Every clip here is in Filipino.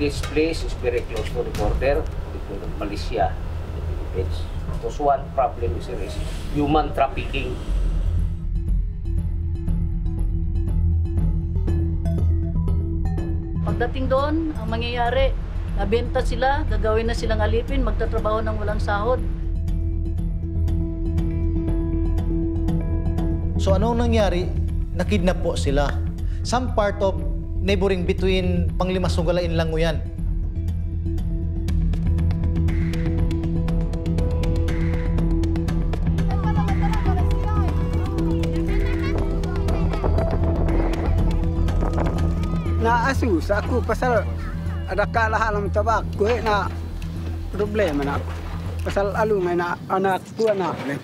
this place is very close to the border between Malaysia and the Philippines. Because one problem is human trafficking. Pagdating doon, ang mangyayari, nabenta sila, gagawin na silang alipin, magtatrabaho ng walang sahod. So anong nangyari? Nakidnap po sila. Some part of neighboring between Panglima Sugalain Languyan. Naasus aku pasal ada kalah alam tabak gue na problema na pasal alungay na anak ko anak ni.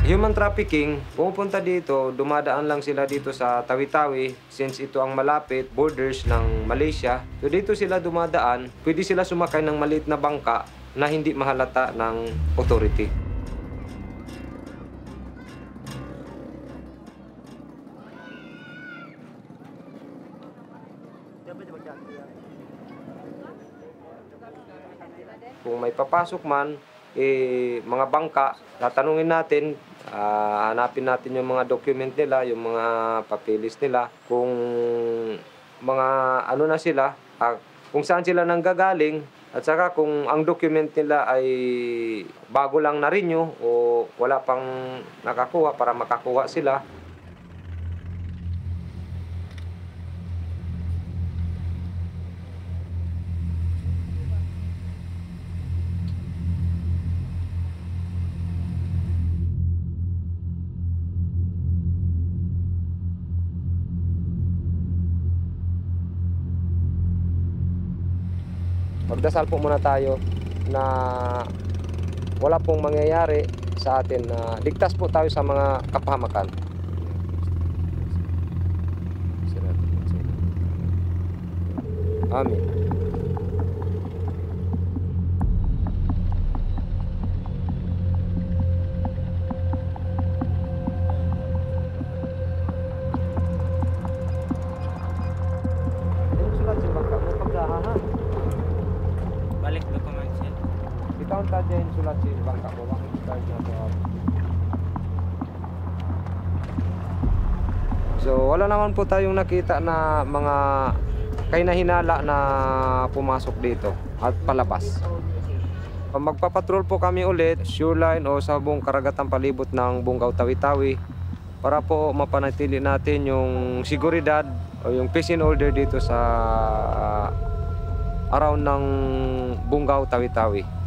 Human trafficking, pumupunta dito, dumadaan lang sila dito sa Tawi-Tawi since ito ang malapit borders ng Malaysia. So dito sila dumadaan, pwede sila sumakay ng maliit na bangka na hindi mahalata ng authority. Kung may papasok man, mga bangka, tatanungin natin, hanapin natin yung mga document nila, yung mga papeles nila, kung mga ano na sila, kung saan sila nanggagaling, at saka kung ang document nila ay bago lang na-renew o wala pang nakakuha para makakuha sila. Magdasal po muna tayo na wala pong mangyayari sa atin na ligtas po tayo sa mga kapahamakan. Amen. Balik dokumen siya. Bitaon tayo yung sulat sa bangka ko. Bakit tayo dyan? So, wala naman po tayong nakita na mga kainahinala na pumasok dito at palabas. Magpapatrol po kami ulit, shoreline o sa buong karagatang palibot ng Bungaw Tawi-Tawi para po mapanatili natin yung seguridad o yung peace and order dito sa around ng Bungaw Tawi-Tawi.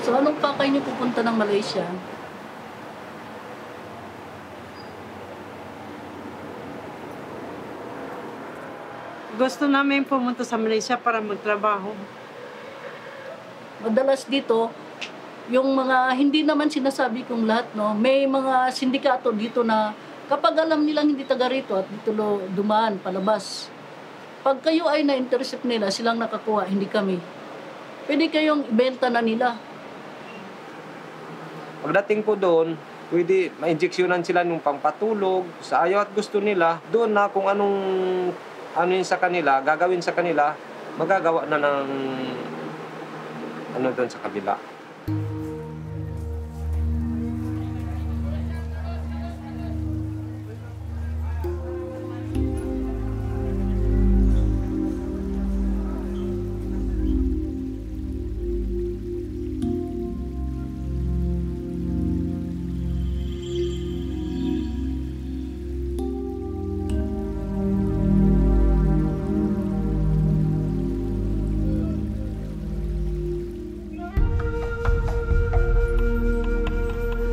So anong pakay niyo pupunta ng Malaysia? Gusto namin pumunta sa Malaysia para magtrabaho. Madalas dito, yung mga hindi naman sinasabi kong lahat, no, may mga sindikato dito na kapag alam nilang hindi taga rito at dito dumaan, palabas, pag kayo ay na-intercept nila, silang nakakuha, hindi kami. Pwede kayong ibenta na nila. Pagdating po doon, pwede ma-injeksyonan sila ng pampatulog sa ayaw at gusto nila. Doon na kung anong ano yun sa kanila, gagawin sa kanila, magagawa na ng ano doon sa kabila.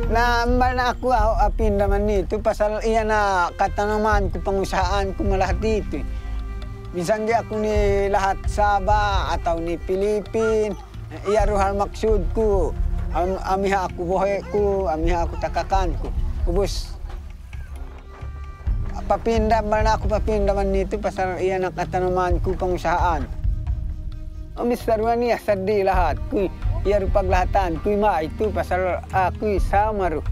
Naambal na ako apin naman nito pasal iyan na katanaman ko pangusaan ko malahat dito. Minsan di ako ni lahat Saba ataw ni Pilipin. Iya ruhal maksud ko. Amiha ako buhay ko, amiha ako takakan ko. Ubus. Papindaman na ako papindaman nito pasal iyan na katanaman ko pangusaan. Amisarwan niya sadi lahat ko. Iya paglahatan kuy ma itu pasal aku samaru.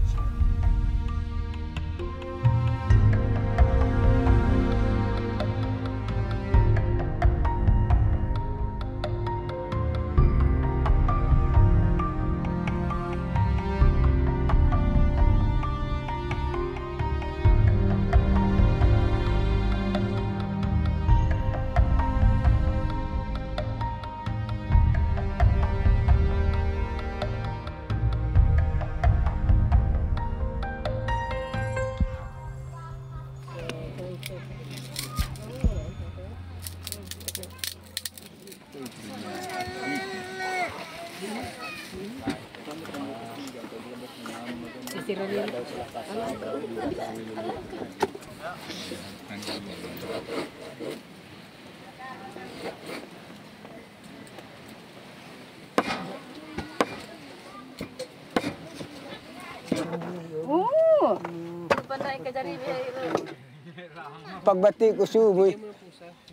Pagbati ko suboy,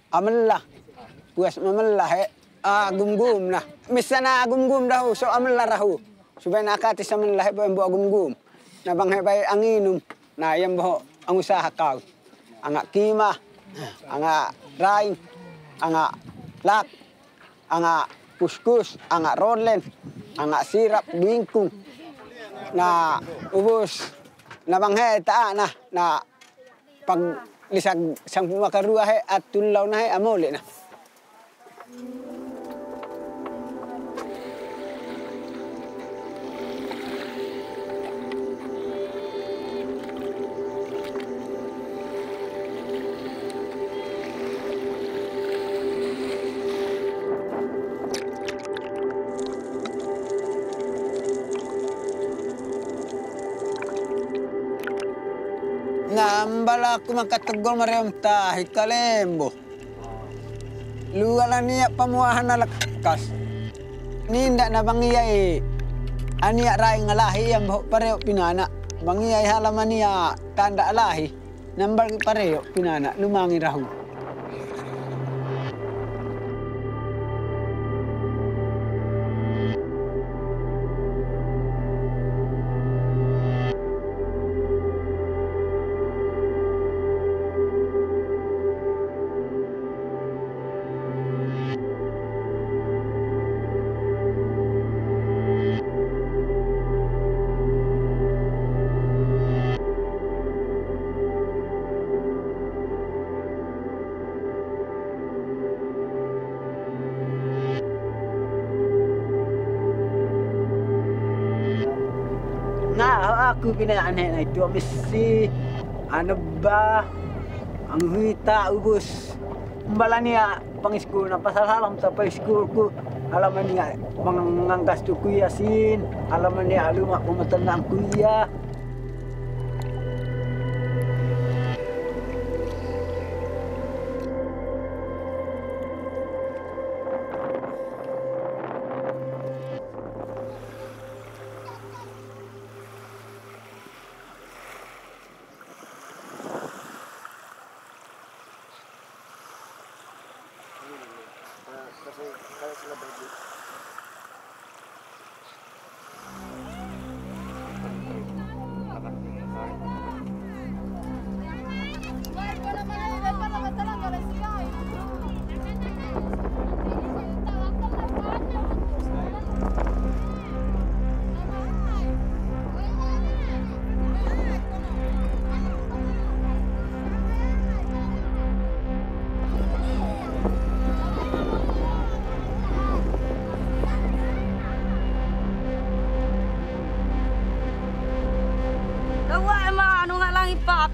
amanlah, puas mamanlah gum-gum na. Misa na gum-gum daw, so amanlah rahu. Subay nakati sa manlah po ang buwa gum-gum. Nabanghe bay anginum, na yan po ang usaha kaw. Anga kima, anga raing, anga lak, anga kuskus, anga rolen, anga sirap, bingkung. Na ubos, nabanghe taa na pag lisag sang makaruah at tulaw na amole na. Nambala ko makatugol mariyong tahi kalembo. Luwala niya pamuahan na lakas. Ninda na bangiyay. Aniya rai ngalahi yang pareo pinana. Bangiyay halaman niya tanda alahi. Nambal pareo pinana lumangi rahu. Nga ako pinaanay na ito misi ano ba ang huita ubos mbala niya pang school na pasalalam sa pay school ko alaman niya mga gasto kuya sin alaman niya aluma kumatan na ang kuya.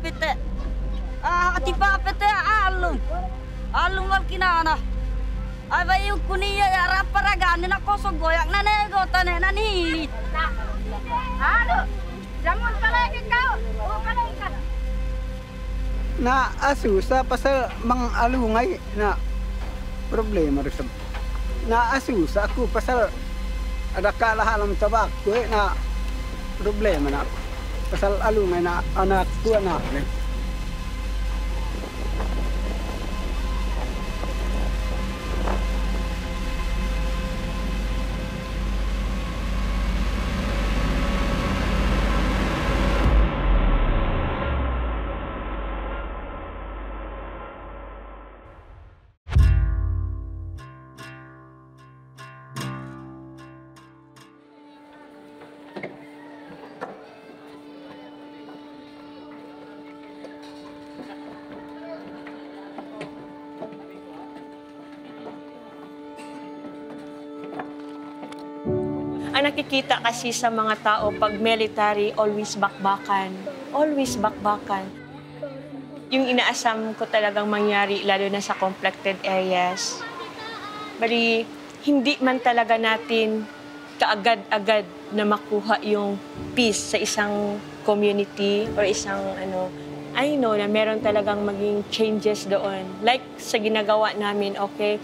apite. Ati pa apite alum. Alum wal kinana. Aba yung kuniya ya raparagan na kosong goyak na nego tane na ni. Halo. Jangan palagi kau. Oh palagi ka. Na asusa pasal mang alungay na problema rin sa na asusa ako pasal ada kalahalang tabak ko na problema na pasal alungay na anak ko anak ni. Ang nakikita kasi sa mga tao pag military, always bakbakan. Always bakbakan. Yung inaasam ko talagang mangyari, lalo na sa conflicted areas. Bali, hindi man talaga natin kaagad-agad na makuha yung peace sa isang community or isang I know na meron talagang maging changes doon. Like sa ginagawa namin, okay?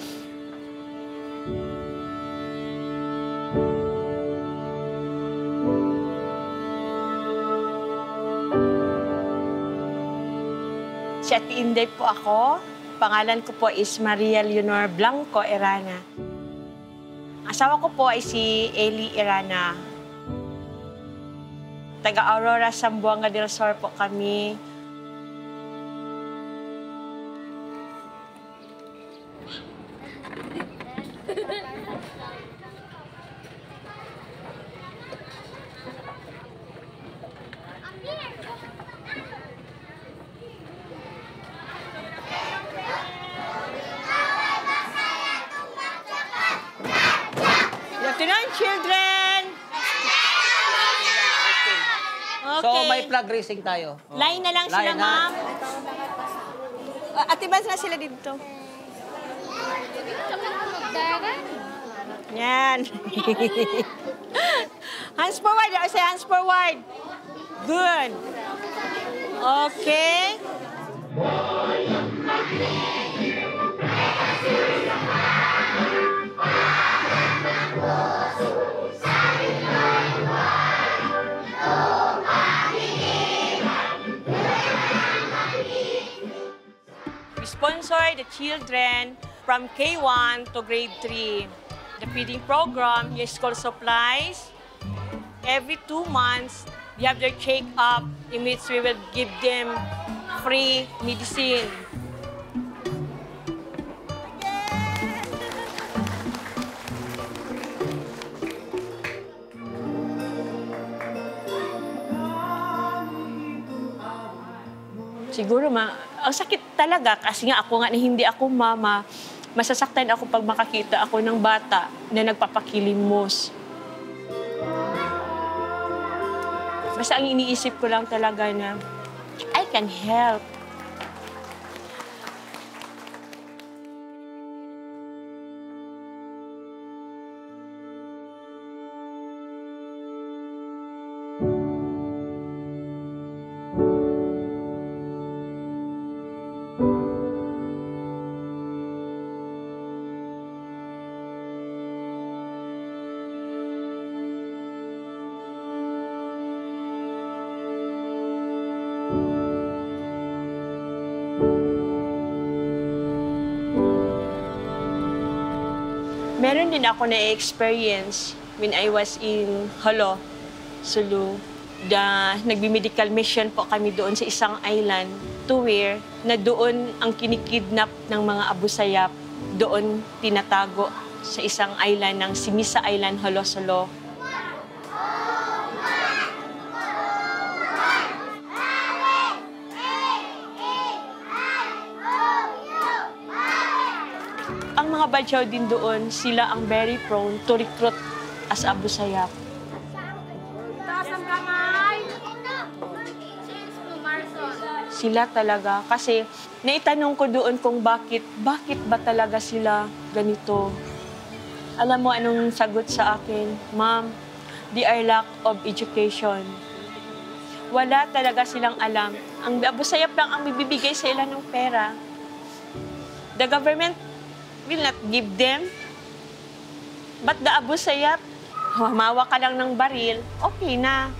Si Ate Inday po ako. Pangalan ko po is Maria Leonor Blanco Irana. Asawa ko po ay si Eli Irana. Taga Aurora, Zamboanga del Sur po kami. Children! Okay. So, may flag raising tayo. Line na lang sila, ma'am. Atibas na sila dito. Yan. Hands forward. Say hands forward. Good. Okay. We sponsor the children from K1 to grade 3. The feeding program, your school supplies. Every 2 months, we have their check-up in which we will give them free medicine. Siguro, ang sakit talaga kasi nga ako nga na hindi ako mama, masasaktan ako pag makakita ako ng bata na nagpapakilimos. Basta ang iniisip ko lang talaga na I can help. Meron din ako na-experience when I was in Holo, Sulu. Nagbi-medical mission po kami doon sa isang island to where na doon ang kinikidnap ng mga Abu Sayyaf, doon tinatago sa isang island ng Simisa Island, Holo, Sulu. Ang mga Badyaw din doon, sila ang very prone to recruit as Abu Sayyaf. Sila talaga. Kasi naitanong ko doon kung bakit ba talaga sila ganito. Alam mo anong sagot sa akin? Ma'am, they are lack of education. Wala talaga silang alam. Ang Abu Sayyaf lang ang bibigay sa ilan ng pera. The government will not give them. But the Abu Sayyaf, humawa ka lang ng baril, okay na.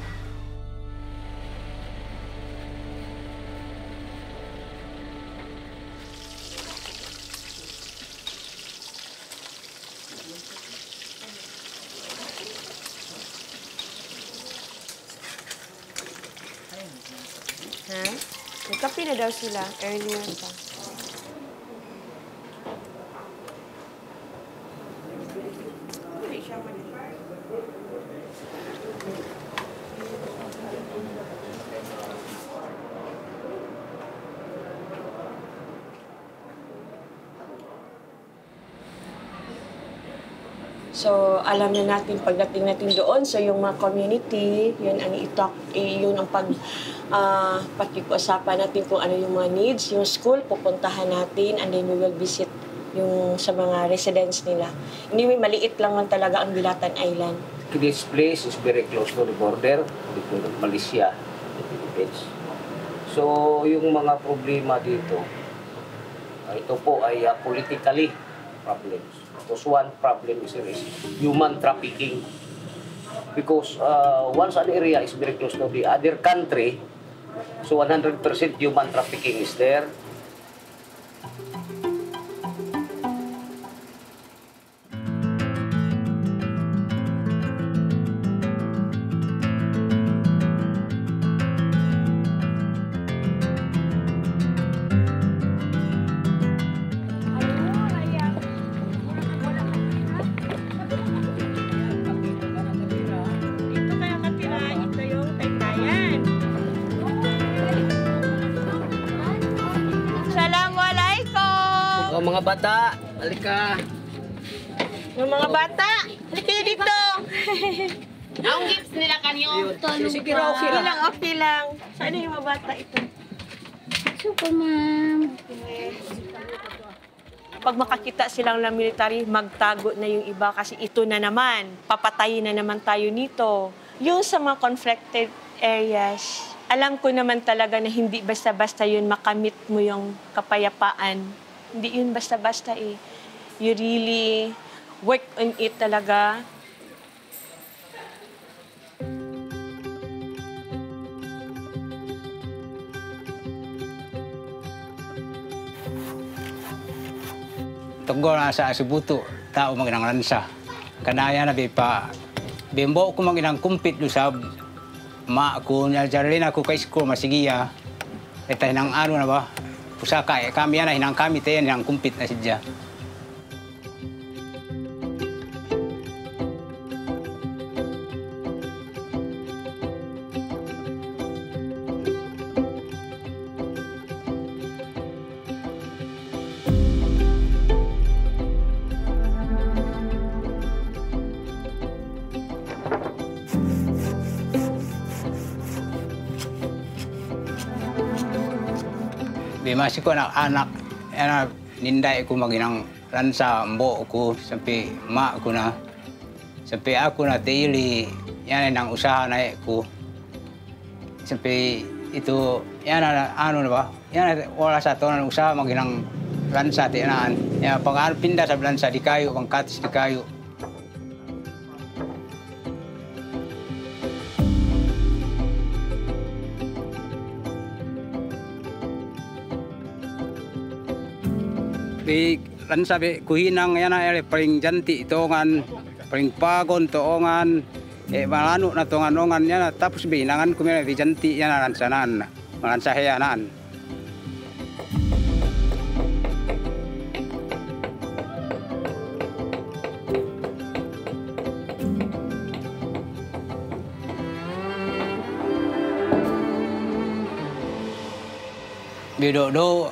Ha? Nagkape na daw sila earlier pa. So, alam na natin pagdating natin doon, so yung mga community, yun ang yun ang pakiusapan natin kung ano yung mga needs. Yung school, pupuntahan natin, and then we will visit yung sa mga residents nila. Hindi, maliit lang man talaga ang Bilatan Island. This place is very close to the border between Malaysia and the Philippines. So, yung mga problema dito, ito po ay politically problems. Because one problem is human trafficking. Because once an area is very close to the other country, so 100% human trafficking is there. Mga bata, halika. Yung mga bata, halika dito. Ang gifts nila kanyo. Sige, okay lang. Okay lang. Saan yung mga bata ito? Super, ma'am. Pag makakita silang ng military, magtago na yung iba kasi ito na naman. Papatayin na naman tayo nito. Yung sa mga conflicted areas, alam ko naman talaga na hindi basta-basta yun makamit mo yung kapayapaan. Hindi yun basta-basta eh. You really work on it talaga. Tunggu na sa Sibuto, tao maginang lansa. Kanaya na pa bimbo ko maginang kumpit lusab. Ma ko nya jarlin ako kay school masigiya. Etay nang ano na ba? Pusaka kami na hinang kami tayo hinang kumpit na sidya. Masih ko anak ninday ko maginang lansa mbo ko sampai mak ko na sampai ako na daily yan nang usaha na ko sampai itu yan ano na ba yan wala sa to nang usaha maginang lansa tinaan ya pag pindah sa lansa di kayo pangkatis di kayo. Lan sabi kuhinang yan ay paling janti tongan paling pagon toongan malano na tongan-ongan yan tapos binangan ko may janti yan lansanan malansahayanan. Bido-do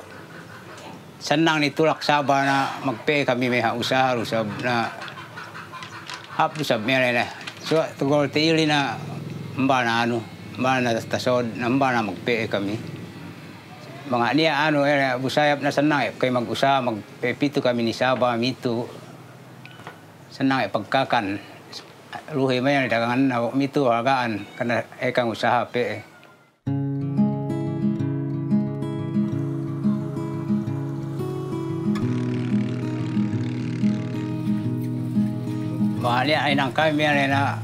senang ditulak sabar na magpe kami may usaha usab na hap usab mere na so tugol tiili na mba na ano mba na tasod na mba na magpe kami mga niya busayap na sanang kay mag-usa magpepito kami ni Saba mito sanang pagkakan luhi man dagangan na mito hagaan kana kang usaha pe. Mahali ay nang kami na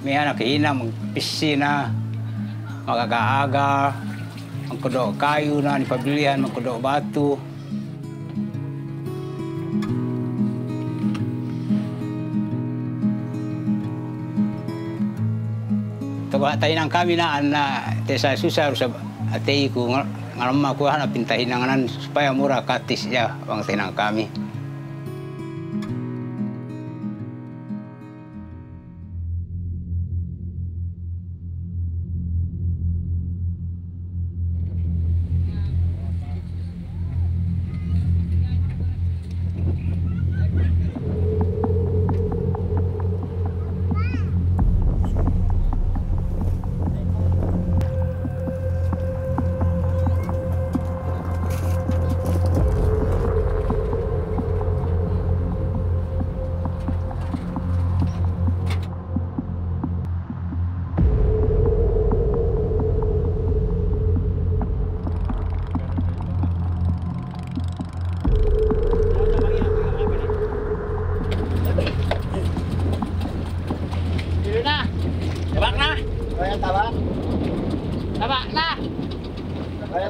may nakina magpisina magagaaga magkudo kayo na ni pabilihan magkudo batu. Tawa tayo nang kami na tesa susah sa atei ko ngaram ko hanap pintahin nanganan supaya murah katis ya bang tinang kami.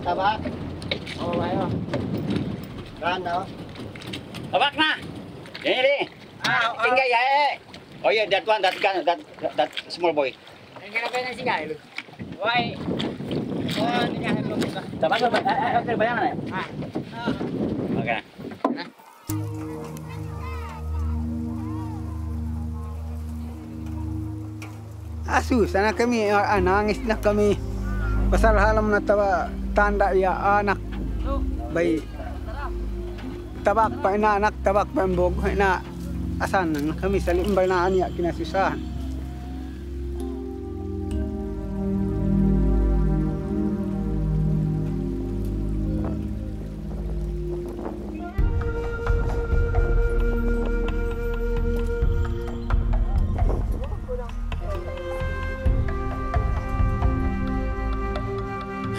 Tabak. Oh, ayo. Kan daw. Tabak na. Ini. Tinggal ya. Oh iya, that one, that small boy. Tinggal apa yang singgah lu? Why? Oh, ini kan belum buka. Tabak oke bayangan ya? Oke. Asu, sana kami nangis na kami. Pasal halam na tanda ya anak. Bay tabak pa ina anak, tabak pa mbog na asan na kami sa limbal na anya kinasusahan.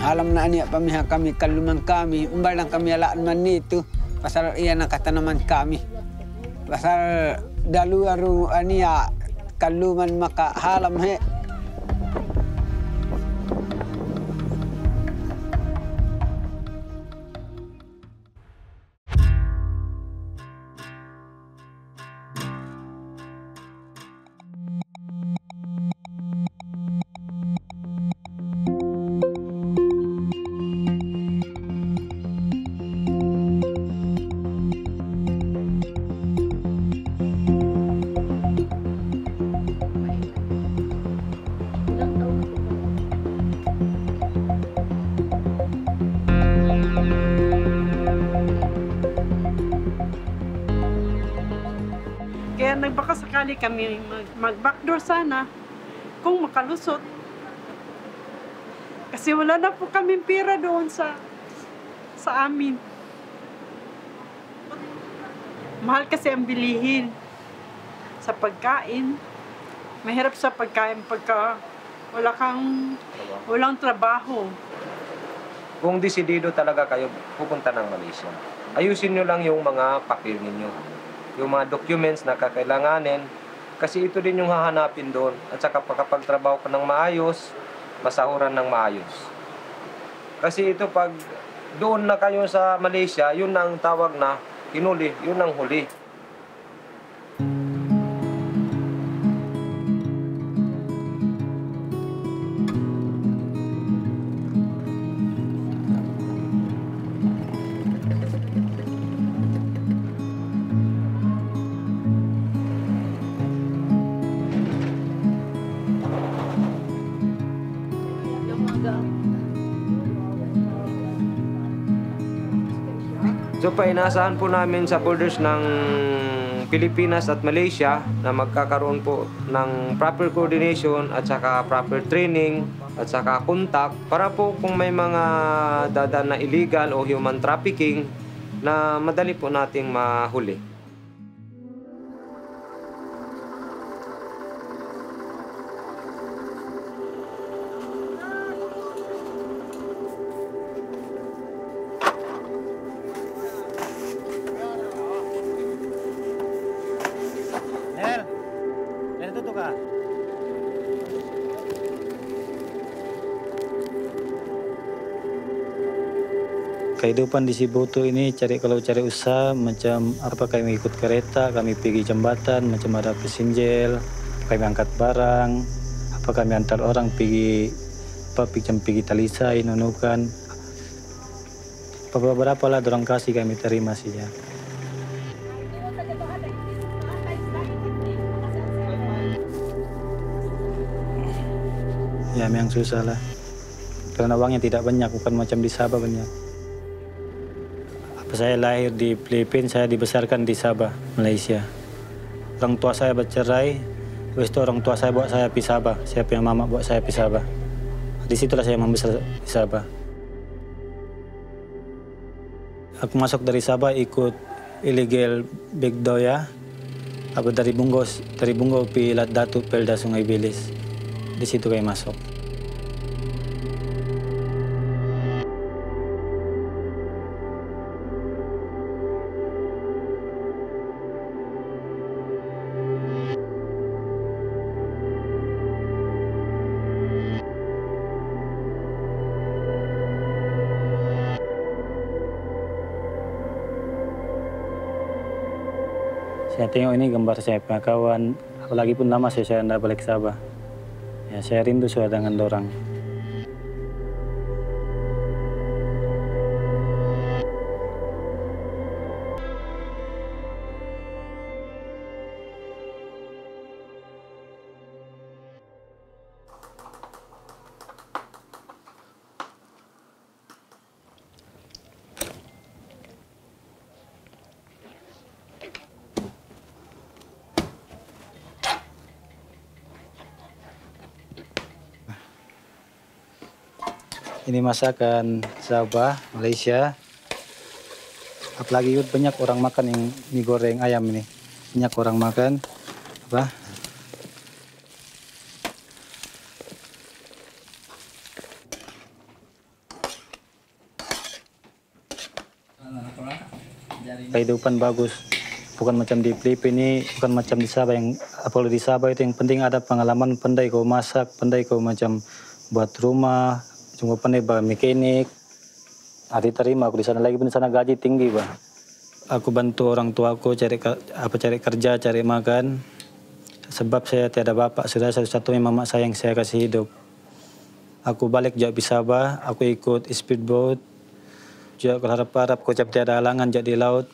Alam na niya pamiha kami kaluman kami umbal lang kami alaan man nito pasal iyan ang katanaman kami pasal dalu aru ania kaluman maka halam he. Kaya nagbaka sakali kami mag-backdoor sana kung makalusot. Kasi wala na po kami pera doon sa amin. Mahal kasi ang bilihin sa pagkain. Mahirap sa pagkain pagka walang trabaho. Kung desidido talaga kayo pupunta ng Malaysia, ayusin nyo lang yung mga papel ninyo. Yung mga documents na kakailanganin, kasi ito din yung hahanapin doon. At saka kapag trabaho ka ng maayos, masahuran ng maayos. Kasi ito pag doon na kayo sa Malaysia, yun ang tawag na hinuli, yun ang huli. So, painasahan po namin sa borders ng Pilipinas at Malaysia na magkakaroon po ng proper coordination at saka proper training at saka contact para po kung may mga dadaan na illegal o human trafficking na madali po nating mahuli. Kehidupan di Sibutu ini kalau cari usaha macam apa, kami ikut kereta, kami pergi jembatan, macam ada pesinjel, kami angkat barang, apa kami antar orang pergi talisai, nunukan, beberapa lah dorang kasih kami terima sih ya. Ya memang susah lah, karena uangnya tidak banyak, bukan macam di Sabah banyak. Saya lahir di Filipina, saya dibesarkan di Sabah, Malaysia. Orang tua saya bercerai, habis itu orang tua saya bawa saya pergi Sabah. Saya punya mama bawa saya pergi Sabah. Disitulah saya membesar di Sabah. Aku masuk dari Sabah ikut illegal Begdoya. Aku dari Bungo pergi Lat Datu, Pelda Sungai Bilis. Di situ kayak masuk. Saya tengok ini gambar saya punya kawan, apalagi pun lama saya tidak balik Sabah. Ya, saya rindu sudah dengan dorang. Ini masakan Sabah, Malaysia. Apalagi banyak orang makan yang mie goreng ayam ini. Banyak orang makan. Apa? Kehidupan bagus. Bukan macam di Filipina ini, bukan macam di Sabah. Apalagi di Sabah itu yang penting ada pengalaman, pandai kau masak, pandai kau macam buat rumah. Cuma pandai mekanik, diterima aku di sana lagi pun di sana gaji tinggi bah. Aku bantu orang tua aku cari kerja, cari makan. Sebab saya tiada bapak, sudah satu-satunya mama saya yang saya kasih hidup. Aku balik jauh di Sabah, aku ikut speedboat. Juga aku harap aku cepat tiada halangan jadi laut.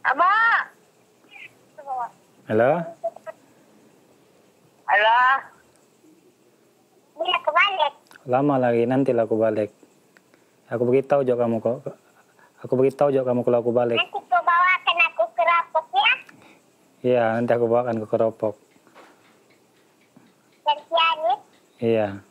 Abah. Halo? Halo? Bila aku balik? Lama lagi, nanti lah aku balik. Aku beritahu juga kamu kok. Aku beritahu juga kamu kalau aku balik. Nanti kau bawakan aku ke Keropok ya? Iya, nanti aku bawakan ke Keropok. Tersianit? Iya.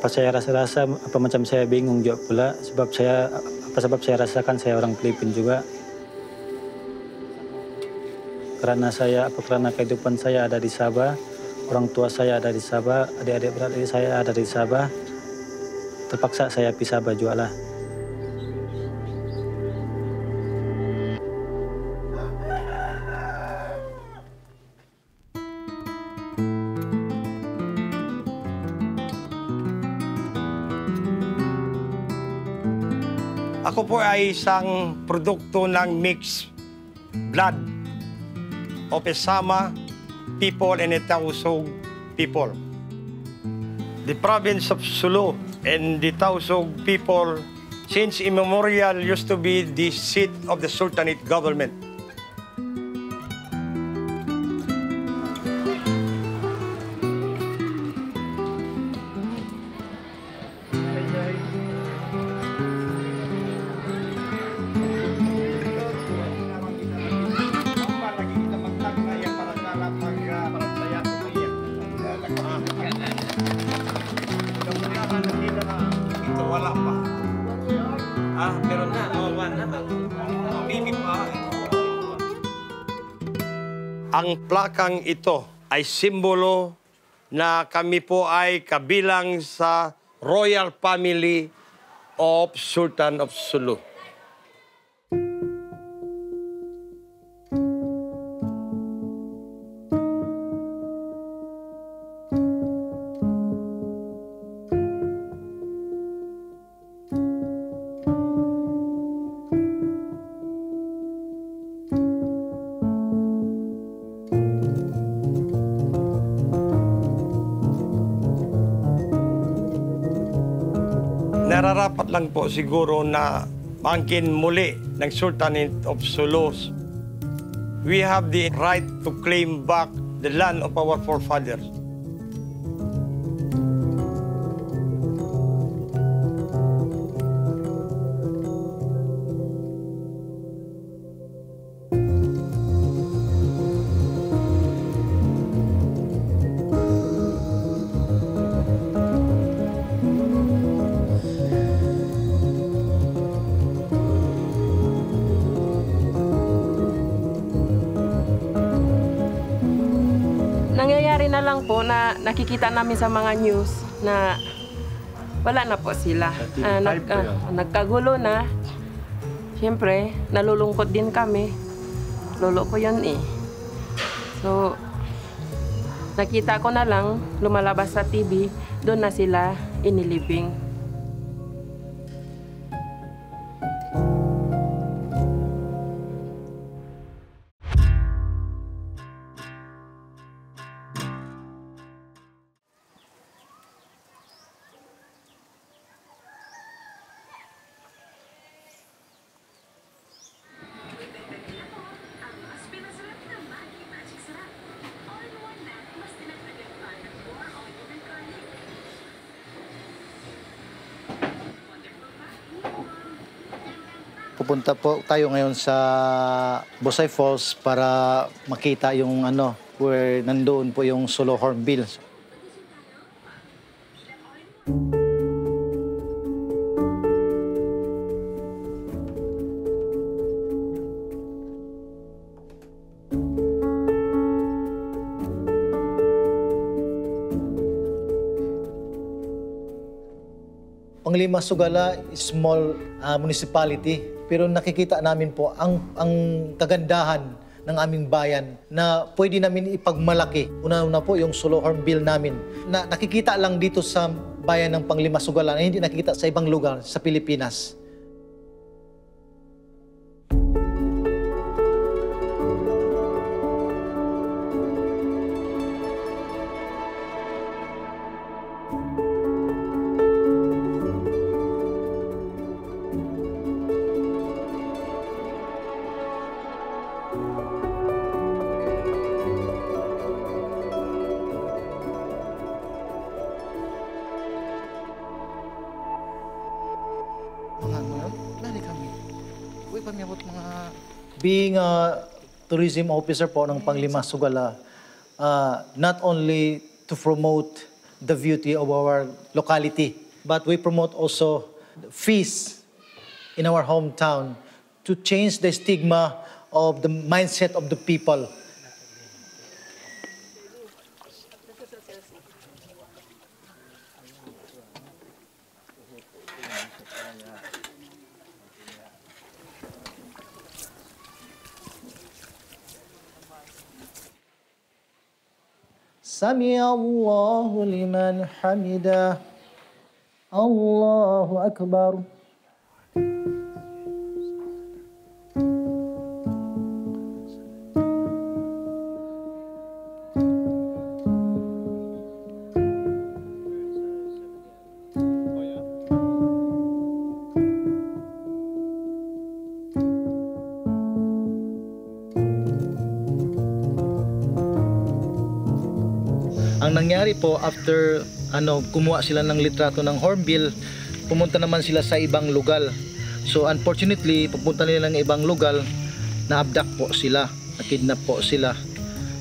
Pas saya rasa-rasa apa macam saya bingung juga pula sebab saya rasakan saya orang Filipina juga. Karena kehidupan saya ada di Sabah, orang tua saya ada di Sabah, adik-adik beradik saya ada di Sabah. Terpaksa saya pergi Sabah juga lah. Ako po ay isang produkto ng mixed blood of Esama people and Tausug people. The province of Sulu and the Tausug people since immemorial used to be the seat of the Sultanate government. Ito wala pa. Meron na. One na. Baby pa. Ang plakang ito ay simbolo na kami po ay kabilang sa royal family of Sultan of Sulu. Nararapat lang po siguro na bangkin muli ng Sultanate of Sulu. We have the right to claim back the land of our forefathers. Nangyayari na lang po na nakikita namin sa mga news na wala na po sila. Nagkagulo na. Siyempre, nalulungkot din kami. Lolo ko yun eh. So, nakita ko na lang, lumalabas sa TV, doon na sila inilibing. Pupunta po tayo ngayon sa Bosay Falls para makita yung where nandoon po yung Sulu Hornbill. Panglima Sugala is small municipality, pero nakikita namin po ang kagandahan ng aming bayan na pwede namin ipagmalaki. Una-una po yung Sulu Hornbill namin na nakikita lang dito sa bayan ng Panglima Sugala na hindi nakikita sa ibang lugar sa Pilipinas. Being a tourism officer po ng Panglima Sugala, not only to promote the beauty of our locality, but we promote also feast in our hometown to change the stigma of the mindset of the people. Sami Allahu liman hamidah. Allahu Akbar. Ang nangyari po, after kumuha sila ng litrato ng Hornbill, pumunta naman sila sa ibang lugar. So unfortunately, pupunta nila ng ibang lugar, na-abduct po sila, na-kidnap po sila.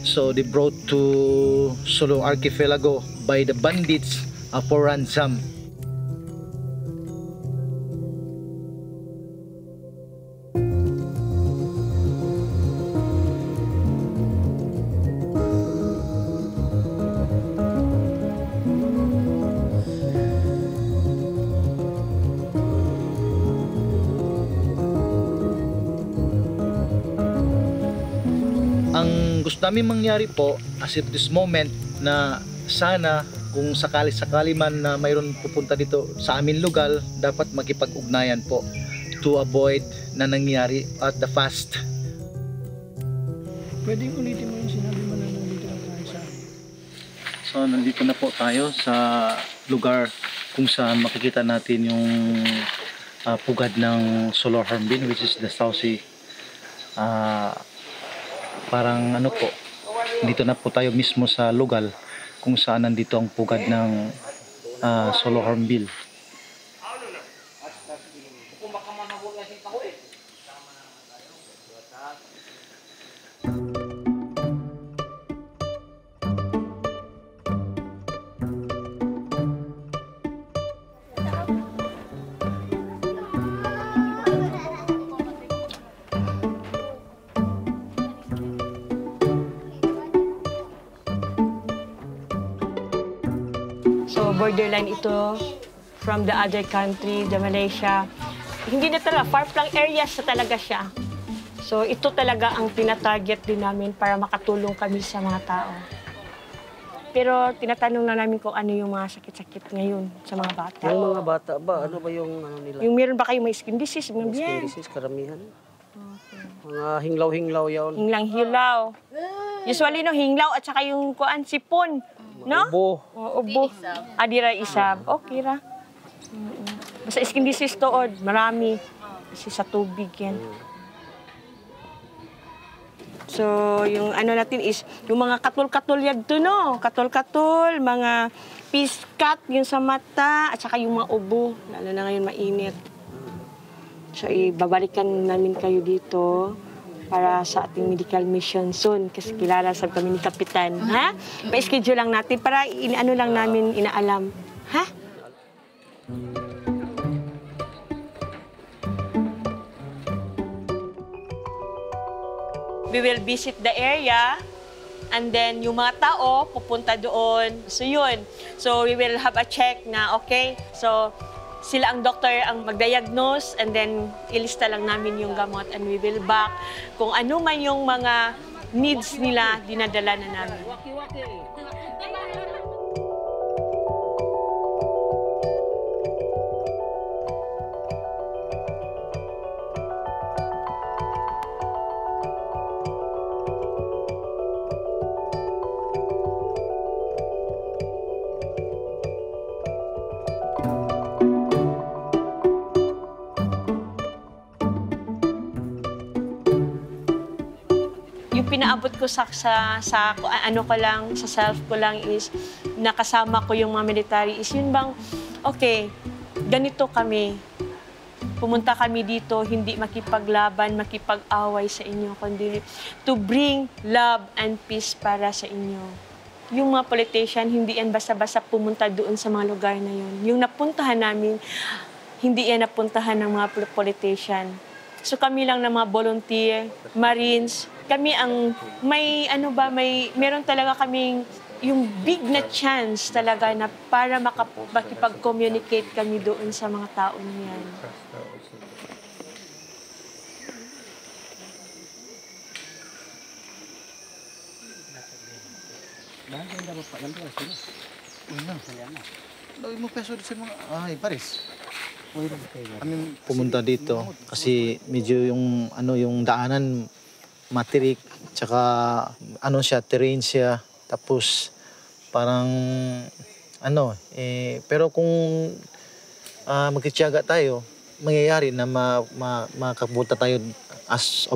So they brought to Sulu Archipelago by the bandits for ransom. Ang gusto namin mangyari po as of this moment na sana kung sakali-sakali man na mayroon pupunta dito sa aming lugar, dapat makipag-ugnayan po to avoid na nangyari at the fast. Pwedeng ulitin mo yung sinabi mo na nandito lang tayo sa... So nandito na po tayo sa lugar kung saan makikita natin yung pugad ng Solar Hornbill, which is the South Sea. Parang po, dito na po tayo mismo sa lugar kung saan nandito ang pugad ng Solar Hornbill. So borderline ito from the other country, the Malaysia. Hindi na talaga, far-flung areas na talaga siya. So ito talaga ang tinatarget din namin para makatulong kami sa mga tao. Pero tinatanong na namin kung ano yung mga sakit-sakit ngayon sa mga bata. Yung mga bata ba? Ano ba yung nila? Yung meron ba kayong may skin disease? Mga skin disease, karamihan. Mga hinglaw-hinglaw yun. Hinglang-hilaw. Usually no, hinglaw at saka yung kuan sipon. No? Ubo. Ubo. Adira isab. Okay ra. Basta skin disease tood, marami. Kasi sa tubig yan. So, yung ano natin is, yung mga katul-katul yagto, no? Katul-katul, mga piskat, yung sa mata, at saka yung mga ubo. Lalo na ngayon mainit. So, ibabalikan namin kayo dito para sa ating medical mission soon kasi kilala sa kami ni Kapitan. Ha? Pa-schedule lang natin para ano lang namin inaalam. Ha? We will visit the area and then yung mga tao pupunta doon. So yun. So we will have a check na okay. So sila ang doctor ang mag-diagnose and then ilista lang namin yung gamot and we will back. Kung ano man yung mga needs nila, dinadala na namin. Pinaabot ko sa ano ko lang, sa self ko lang is nakasama ko yung mga military is yun bang, okay, ganito kami. Pumunta kami dito, hindi makipaglaban, makipag-away sa inyo, kundi to bring love and peace para sa inyo. Yung mga politician, hindi yan basta-basta pumunta doon sa mga lugar na yun. Yung napuntahan namin, hindi yan napuntahan ng mga politician. So kami lang ng mga volunteer, Marines, kami ang meron talaga kaming yung big na chance talaga na para makipag-communicate kami doon sa mga tao niyan. Paris. Kami pumunta dito kasi medyo yung yung daanan matirik, tsaka terrain siya, tapos parang pero kung magtitiyaga tayo, mangyayari na makapunta tayo as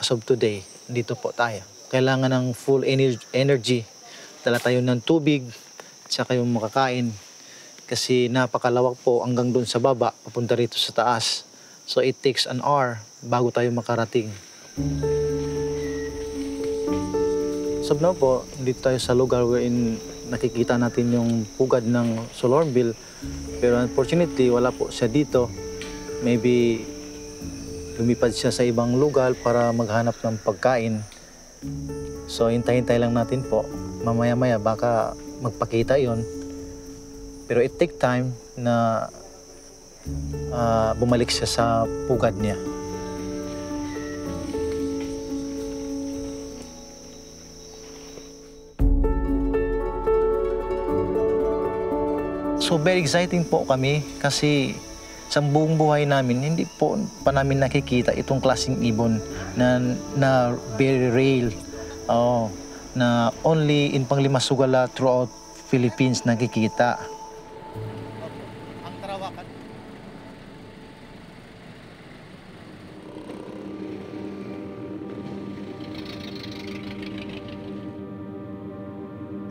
of today, dito po tayo. Kailangan ng full energy dala tayo ng tubig, tsaka yung makakain. Kasi napakalawak po hanggang doon sa baba, papunta rito sa taas. So it takes an hour bago tayo makarating. So now po, dito tayo sa lugar wherein nakikita natin yung pugad ng Solorville. Pero unfortunately, wala po siya dito. Maybe lumipad siya sa ibang lugar para maghanap ng pagkain. So hintay-hintay lang natin po. Mamaya-maya baka magpakita yon. Pero it take time na bumalik siya sa pugad niya. So very exciting po kami kasi sa buong buhay namin, hindi po pa namin nakikita itong klaseng ibon na very rare. Na only in Panglimasugala throughout Philippines nakikita.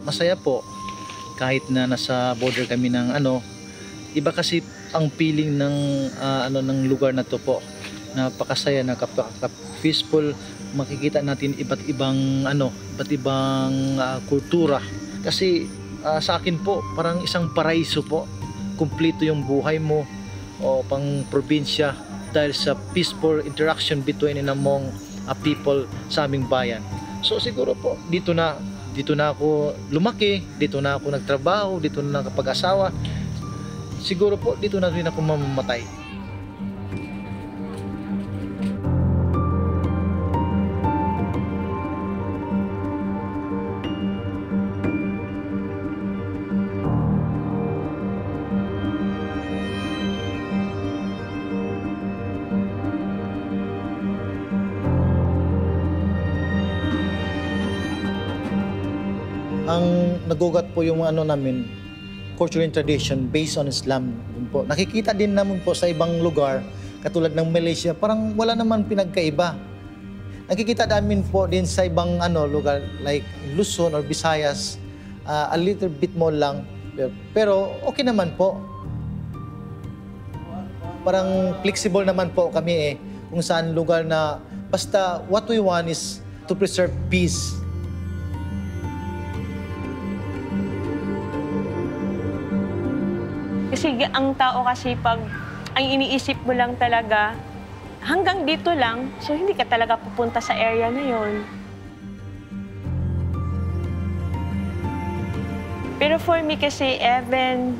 Masaya po kahit na nasa border kami ng iba kasi ang feeling ng ng lugar na to po. Napakasaya, peaceful, makikita natin iba't ibang kultura. Kasi sa akin po parang isang paraiso po. Kumpleto yung buhay mo o pang probinsya dahil sa peaceful interaction between and among people sa aming bayan. So siguro po dito na ako lumaki, dito na ako nagtrabaho, dito na nakapag-asawa. Siguro po dito na rin ako mamamatay. Ang nagugat po yung namin, culture and tradition based on Islam. Po. Nakikita din naman po sa ibang lugar, katulad ng Malaysia, parang wala naman pinagkaiba. Nakikita namin po din sa ibang lugar like Luzon or Visayas, a little bit more lang. Pero okay naman po. Parang flexible naman po kami kung saan lugar na basta what we want is to preserve peace. Kasi ang tao kasi pag ang iniisip mo lang talaga, hanggang dito lang, so hindi ka talaga pupunta sa area na yon. Pero for me kasi, even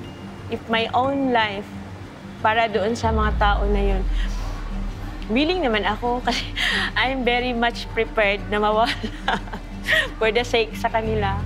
if my own life, para doon sa mga tao na yon, willing naman ako kasi I'm very much prepared na mawala for the sake sa kanila.